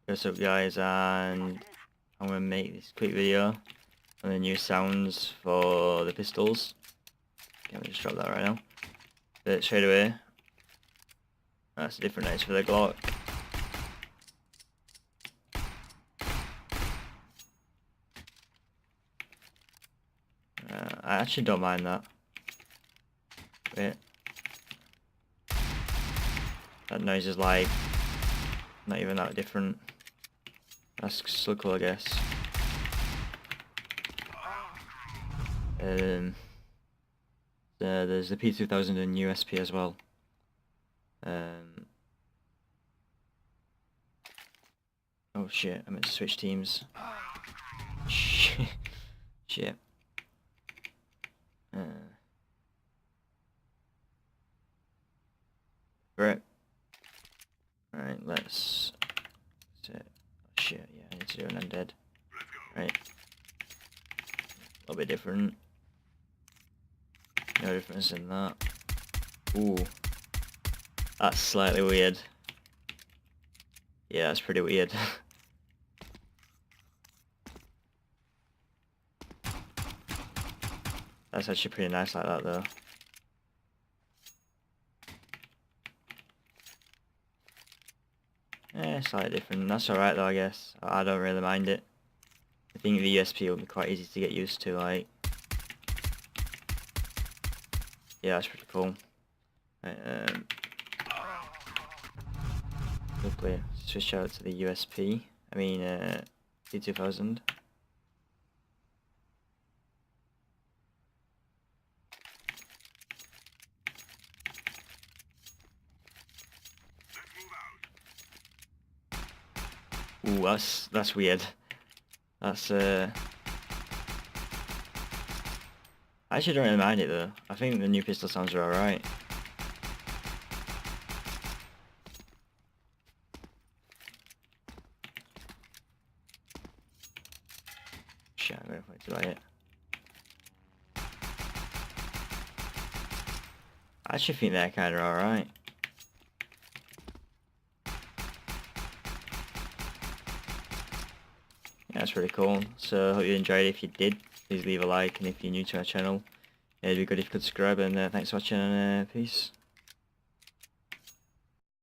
What's up guys, and I'm going to make this quick video on the new sounds for the pistols. Can we just drop that right now? But straight away, that's a different noise for the Glock. I actually don't mind that. Wait. That noise is like not even that different. That's still cool, I guess. There's the P2000 and USP as well. Oh shit, I meant to switch teams. Shit. Shit. Right. Alright, let's set. Oh shit, yeah, I need to do an undead. Right. A little bit different. No difference in that. Ooh. That's slightly weird. Yeah, that's pretty weird. That's actually pretty nice like that though. Yeah, slightly different. That's alright though, I guess. I don't really mind it. I think the USP will be quite easy to get used to, like. Yeah, that's pretty cool. Right, hopefully switch out to the USP. I mean, P2000. Ooh, that's weird. That's I actually don't really mind it though. I think the new pistol sounds are alright. Shit, I'm gonna wait till I hit. I actually think they're kinda alright. Yeah, that's pretty cool. So I hope you enjoyed it. If you did, please leave a like, and if you're new to our channel, it'd be good if you could subscribe, and thanks for watching, and peace.